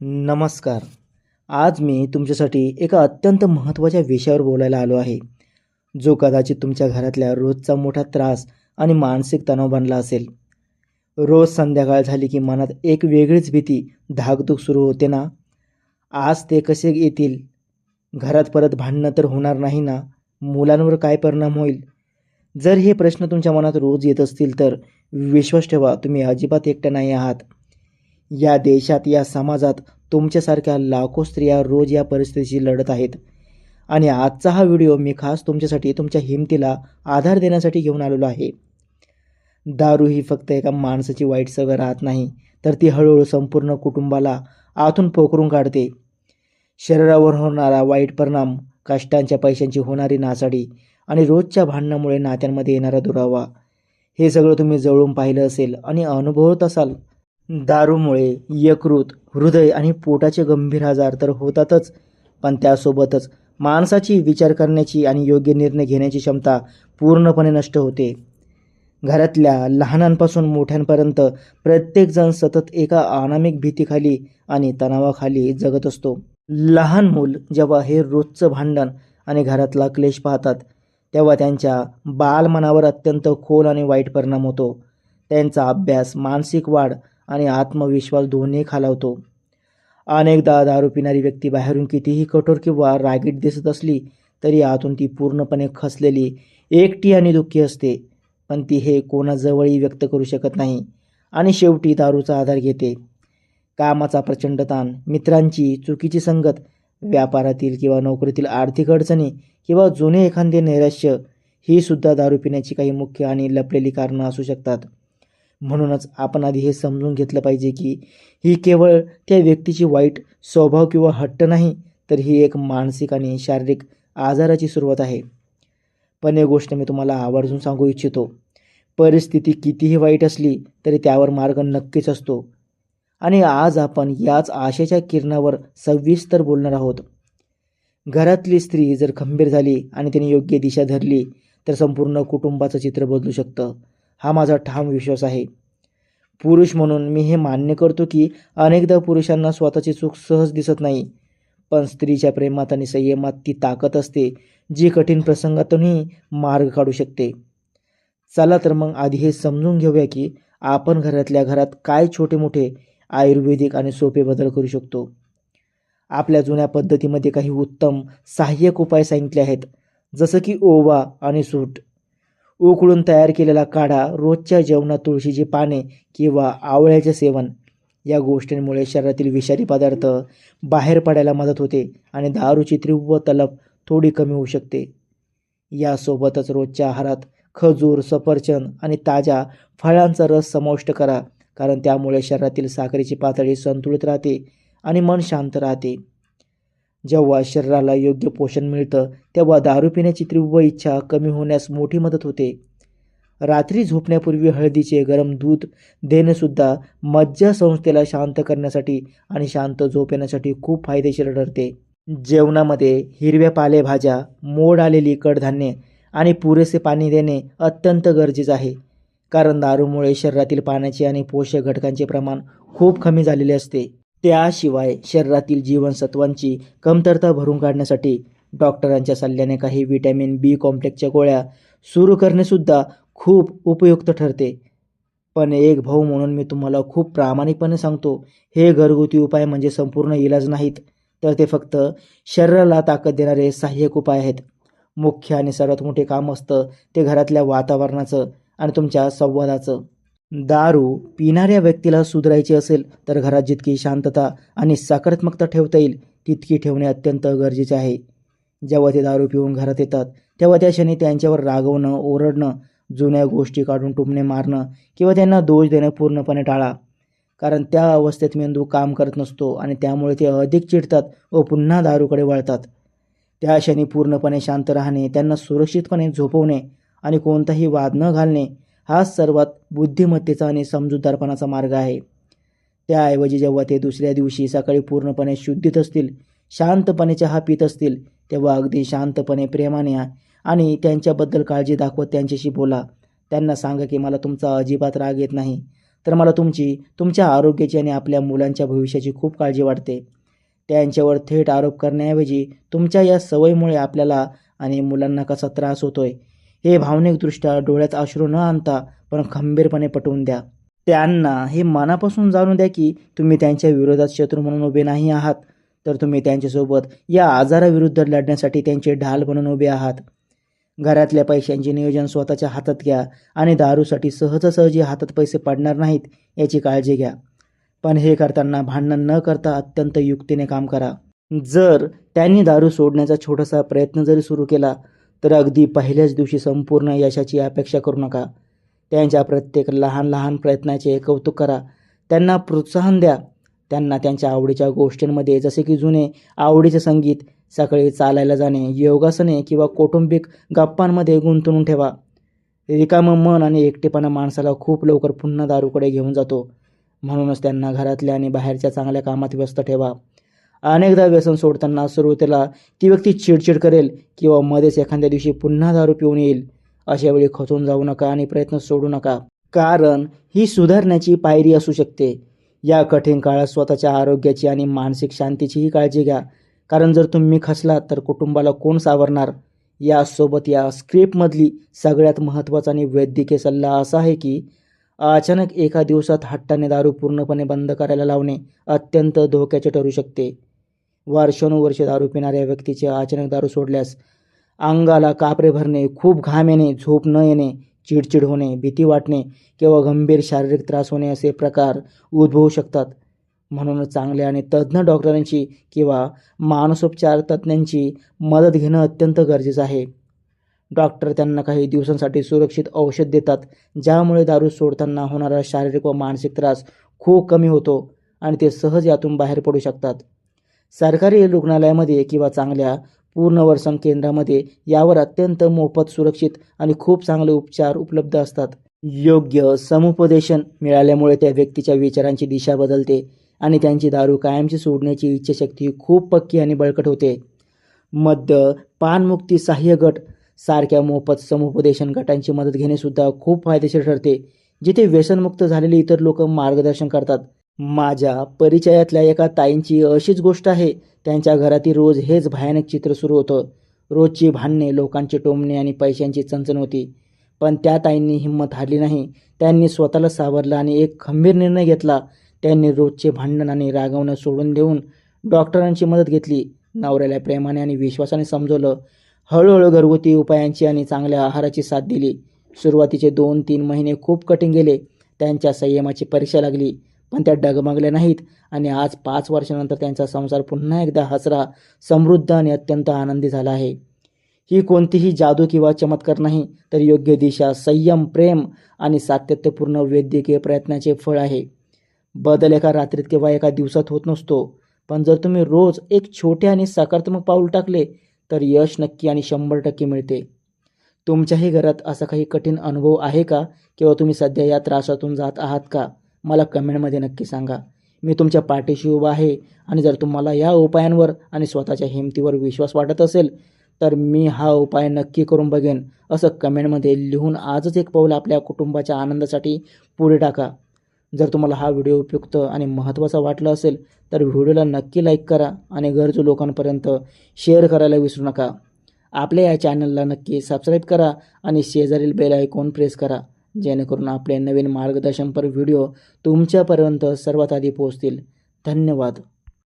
नमस्कार. आज मी तुमच्यासाठी एका अत्यंत महत्त्वाच्या विषयावर बोलायला आलो आहे, जो कदाचित तुमच्या घरातल्या रोजचा मोठा त्रास आणि मानसिक तणाव बनला असेल. रोज संध्याकाळ झाली की मनात एक वेगळीच भीती, धाकधूक सुरू होते ना. आज ते कसे येतील? घरात परत भांडणं तर होणार नाही ना? मुलांवर काय परिणाम होईल? जर हे प्रश्न तुमच्या मनात रोज येत असतील तर विश्वास ठेवा, तुम्ही अजिबात एकट्या नाही आहात. या देशात, या समाजात तुमच्यासारख्या लाखो स्त्रिया रोज या परिस्थितीशी लढत आहेत. आणि आजचा हा व्हिडिओ मी खास तुमच्यासाठी, तुमच्या हिमतीला आधार देण्यासाठी घेऊन आलेलो आहे. दारू ही फक्त एका माणसाची वाईट सवय राहत नाही, तर ती हळूहळू संपूर्ण कुटुंबाला आतून पोखरून काढते. शरीरावर होणारा वाईट परिणाम, कष्टांच्या पैशांची होणारी नासाडी आणि रोजच्या भांडणामुळे नात्यांमध्ये येणारा दुरावा, हे सगळं तुम्ही जवळून पाहिलं असेल आणि अनुभवत असाल. दारूमुळे यकृत, हृदय आणि पोटाचे गंभीर आजार तर होतातच, पण त्यासोबतच माणसाची विचार करण्याची आणि योग्य निर्णय घेण्याची क्षमता पूर्णपणे नष्ट होते. घरातल्या लहानांपासून मोठ्यांपर्यंत प्रत्येकजण सतत एका अनामिक भीतीखाली आणि तणावाखाली जगत असतो. लहान मूल जेव्हा हे रोजचं भांडण आणि घरातला क्लेश पाहतात, तेव्हा त्यांच्या बालमनावर अत्यंत खोल आणि वाईट परिणाम होतो. त्यांचा अभ्यास, मानसिक वाढ आणि आत्मविश्वास दोन्ही खालावतो. अनेकदा दारू पिणारी व्यक्ती बाहेरून कितीही कठोर किंवा रागीट दिसत असली तरी आतून ती पूर्णपणे खचलेली, एकटी आणि दुःखी असते. पण ती हे कोणाजवळही व्यक्त करू शकत नाही आणि शेवटी दारूचा आधार घेते. कामाचा प्रचंड ताण, मित्रांची चुकीची संगत, व्यापारातील किंवा नोकरीतील आर्थिक अडचणी किंवा जुने एखादे नैराश्य, ही सुद्धा दारू पिण्याची काही मुख्य आणि लपलेली कारणं असू शकतात. म्हणूनच आपण आधी हे समजून घेतलं पाहिजे की ही केवळ त्या व्यक्तीची वाईट स्वभाव किंवा हट्ट नाही, तर ही एक मानसिक आणि शारीरिक आजाराची सुरुवात आहे. पण एक गोष्ट मी तुम्हाला आवर्जून सांगू इच्छितो, परिस्थिती कितीही वाईट असली तरी त्यावर मार्ग नक्कीच असतो. आणि आज आपण याच आशेच्या किरणावर सविस्तर बोलणार आहोत. घरातली स्त्री जर खंबीर झाली आणि तिने योग्य दिशा धरली तर संपूर्ण कुटुंबाचं चित्र बदलू शकतं, हा माझा ठाम विश्वास आहे. पुरुष म्हणून मी हे मान्य करतो की अनेकदा पुरुषांना स्वतःची चूक सहज दिसत नाही, पण स्त्रीच्या प्रेमात आणि संयमात ती ताकद असते, जी कठीण प्रसंगातूनही मार्ग काढू शकते. चला तर मग आधी हे समजून घेऊया की आपण घरातल्या घरात काय छोटे मोठे आयुर्वेदिक आणि सोपे बदल करू शकतो. आपल्या जुन्या पद्धतीमध्ये काही उत्तम सहाय्यक उपाय सांगितले आहेत, जसं की ओवा आणि सूट, उकळून तयार केलेला काढा, रोजच्या जेवणात तुळशीची पाने किंवा आवळ्याचे सेवन. या गोष्टींमुळे शरीरातील विषारी पदार्थ बाहेर पडायला मदत होते आणि दारूची तीव्र तलप थोडी कमी होऊ शकते. यासोबतच रोजच्या आहारात खजूर, सफरचंद आणि ताज्या फळांचा रस समाविष्ट करा, कारण त्यामुळे शरीरातील साखरेची पातळी संतुलित राहते आणि मन शांत राहते. जेव्हा शरीराला योग्य पोषण मिळतं तेव्हा दारू पिण्याची तीव्र इच्छा कमी होण्यास मोठी मदत होते. रात्री झोपण्यापूर्वी हळदीचे गरम दूध देणेसुद्धा मज्जासंस्थेला शांत करण्यासाठी आणि शांत झोप येण्यासाठी खूप फायदेशीर ठरते. जेवणामध्ये हिरव्या पालेभाज्या, मोड आलेली कडधान्ये आणि पुरेसे पाणी देणे अत्यंत गरजेचं आहे, कारण दारूमुळे शरीरातील पाण्याचे आणि पोषक घटकांचे प्रमाण खूप कमी झालेले असते. त्याशिवाय शरीरातील जीवनसत्वांची कमतरता भरून काढण्यासाठी डॉक्टरांच्या सल्ल्याने काही व्हिटॅमिन बी कॉम्प्लेक्सच्या गोळ्या सुरू करणेसुद्धा खूप उपयुक्त ठरते. पण एक भाऊ म्हणून मी तुम्हाला खूप प्रामाणिकपणे सांगतो, हे घरगुती उपाय म्हणजे संपूर्ण इलाज नाहीत, तर ते फक्त शरीराला ताकद देणारे सहाय्यक उपाय आहेत. मुख्य आणि सर्वात मोठे काम असतं ते घरातल्या वातावरणाचं आणि तुमच्या संवादाचं. दारू पिणाऱ्या व्यक्तीला सुधारायचे असेल तर घरात जितकी शांतता आणि सकारात्मकता ठेवता येईल तितकी ठेवणे अत्यंत गरजेचे आहे. जेव्हा ते दारू पिऊन घरात येतात तेव्हा त्या क्षणी त्यांच्यावर रागवणं, ओरडणं, जुन्या गोष्टी काढून टुमणे मारणं किंवा त्यांना दोष देणं पूर्णपणे टाळा, कारण त्या अवस्थेत मेंदू काम करत नसतो आणि त्यामुळे ते अधिक चिडतात व पुन्हा दारूकडे वळतात. त्या क्षणी पूर्णपणे शांत राहणे, त्यांना सुरक्षितपणे झोपवणे आणि कोणताही वाद न घालणे, हा सर्वात बुद्धिमत्तेचा आणि समजूतदारपणाचा मार्ग आहे. त्याऐवजी जेव्हा ते दुसऱ्या दिवशी सकाळी पूर्णपणे शुद्धीत असतील, शांतपणे चहा पित असतील, तेव्हा अगदी शांतपणे, प्रेमाने आणि त्यांच्याबद्दल काळजी दाखवत त्यांच्याशी बोला. त्यांना सांगा की मला तुमचा अजिबात राग येत नाही, तर मला तुमच्या आरोग्याची आणि आपल्या मुलांच्या भविष्याची खूप काळजी वाटते. त्यांच्यावर थेट आरोप करण्याऐवजी तुमच्या या सवयीमुळे आपल्याला आणि मुलांना कसा त्रास होतोय हे भावनिकदृष्ट्या डोळ्यात अश्रू न आणता पण खंबीरपणे पटवून द्या. त्यांना हे मनापासून जाणून द्या की तुम्ही त्यांच्या विरोधात शत्रू म्हणून उभे नाही आहात, तर तुम्ही त्यांच्यासोबत या आजाराविरुद्ध लढण्यासाठी त्यांचे ढाल बनून उभे आहात. घरातल्या पैशांचे नियोजन स्वतःच्या हातात घ्या आणि दारूसाठी सहजासहजी हातात पैसे पडणार नाहीत याची काळजी घ्या. पण हे करताना भांडण न करता अत्यंत युक्तीने काम करा. जर त्यांनी दारू सोडण्याचा छोटासा प्रयत्न जरी सुरू केला तर अगदी पहिल्याच दिवशी संपूर्ण यशाची अपेक्षा करू नका. त्यांच्या प्रत्येक लहान लहान प्रयत्नाचे कौतुक करा. त्यांना प्रोत्साहन द्या. त्यांना त्यांच्या आवडीच्या गोष्टींमध्ये जसे की जुने आवडीचे संगीत, सकाळी चालायला जाणे, योगासने किंवा कौटुंबिक गप्पांमध्ये गुंतवून ठेवा. रिकामं मन आणि एकटेपणा माणसाला खूप लवकर पुन्हा दारूकडे घेऊन जातो. म्हणूनच त्यांना घरातल्या आणि बाहेरच्या चांगल्या कामात व्यस्त ठेवा. अनेकदा व्यसन सोडताना सुरुवातीला ती व्यक्ती चिडचिड करेल किंवा मध्येच एखाद्या दिवशी पुन्हा दारू पिऊन येईल. अशा वेळी खचून जाऊ नका आणि प्रयत्न सोडू नका, कारण ही सुधारण्याची पायरी असू शकते. या कठीण काळात स्वतःच्या आरोग्याची आणि मानसिक शांतीचीही काळजी घ्या, कारण जर तुम्ही खचलात तर कुटुंबाला कोण सावरणार. यासोबत या स्क्रिप्टमधली सगळ्यात महत्त्वाचा आणि वैद्यकीय सल्ला असा आहे की अचानक एका दिवसात हट्टाने दारू पूर्णपणे बंद करायला लावणे अत्यंत धोक्याचे ठरू शकते. वर्षानुवर्षे दारू पिणाऱ्या व्यक्तीचे अचानक दारू सोडल्यास अंगाला कापरे भरणे, खूप घाम येणे, झोप न येणे, चिडचिड होणे, भीती वाटणे किंवा गंभीर शारीरिक त्रास होणे असे प्रकार उद्भवू शकतात. म्हणूनच चांगल्या आणि तज्ज्ञ डॉक्टरांची किंवा मानसोपचार तज्ज्ञांची मदत घेणं अत्यंत गरजेचं आहे. डॉक्टर त्यांना काही दिवसांसाठी सुरक्षित औषध देतात, ज्यामुळे दारू सोडताना होणारा शारीरिक व मानसिक त्रास खूप कमी होतो आणि ते सहज यातून बाहेर पडू शकतात. सरकारी रुग्णालयामध्ये किंवा चांगल्या पुनर्वसन केंद्रामध्ये यावर अत्यंत मोफत, सुरक्षित आणि खूप चांगले उपचार उपलब्ध असतात. योग्य समुपदेशन मिळाल्यामुळे त्या व्यक्तीच्या विचारांची दिशा बदलते आणि त्यांची दारू कायमची सोडण्याची इच्छाशक्ती खूप पक्की आणि बळकट होते. मद्य पानमुक्ती सहाय्य गट सारख्या मोफत समुपदेशन गटांची मदत घेणे सुद्धा खूप फायदेशीर ठरते, जिथे व्यसनमुक्त झालेले इतर लोक मार्गदर्शन करतात. माझ्या परिचयातल्या एका ताईंची अशीच गोष्ट आहे. त्यांच्या घरातील रोज हेच भयानक चित्र सुरू होतं. रोजची भांडणे, लोकांचे टोमणे आणि पैशांची चणचण होती. पण त्या ताईंनी हिंमत हारली नाही. त्यांनी स्वतःला सावरलं आणि एक खंबीर निर्णय घेतला. त्यांनी रोजचे भांडण आणि रागवणं सोडून देऊन डॉक्टरांची मदत घेतली. नवऱ्याला प्रेमाने आणि विश्वासाने समजवलं. हळूहळू घरगुती उपायांची आणि चांगल्या आहाराची साथ दिली. सुरुवातीचे 2-3 महिने खूप कठीण गेले. त्यांच्या संयमाची परीक्षा लागली, पण त्या डगमगल्या नाहीत आणि आज 5 वर्षानंतर त्यांचा संसार पुन्हा एकदा हसरा, समृद्ध आणि अत्यंत आनंदी झाला आहे. ही कोणतीही जादू किंवा चमत्कार नाही, तर योग्य दिशा, संयम, प्रेम आणि सातत्यपूर्ण वैद्यकीय प्रयत्नाचे फळ आहे. बदल एका रात्रीत किंवा एका दिवसात होत नसतो, पण जर तुम्ही रोज एक छोटे आणि सकारात्मक पाऊल टाकले तर यश नक्की आणि 100% मिळते. तुमच्याही घरात असा काही कठीण अनुभव आहे का, किंवा तुम्ही सध्या या त्रासातून जात आहात का? मला कमेंटमध्ये नक्की सांगा. मी तुमच्या पाठीशी उभा आहे आणि जर तुम्हाला या उपायांवर आणि स्वतःच्या हिमतीवर विश्वास वाटत असेल तर मी हा उपाय नक्की करून बघेन असं कमेंटमध्ये लिहून आजच एक पाऊल आपल्या कुटुंबाच्या आनंदासाठी पुढे टाका. जर तुम्हाला हा व्हिडिओ उपयुक्त आणि महत्त्वाचा वाटला असेल तर व्हिडिओला नक्की लाईक करा आणि गरजू लोकांपर्यंत शेअर करायला विसरू नका. आपल्या या चॅनलला नक्की सबस्क्राईब करा आणि शेजारील बेल आयकॉन प्रेस करा, जेणेकरून आपले नवीन मार्गदर्शनपर व्हिडिओ तुमच्यापर्यंत सर्वात आधी पोहोचतील. धन्यवाद.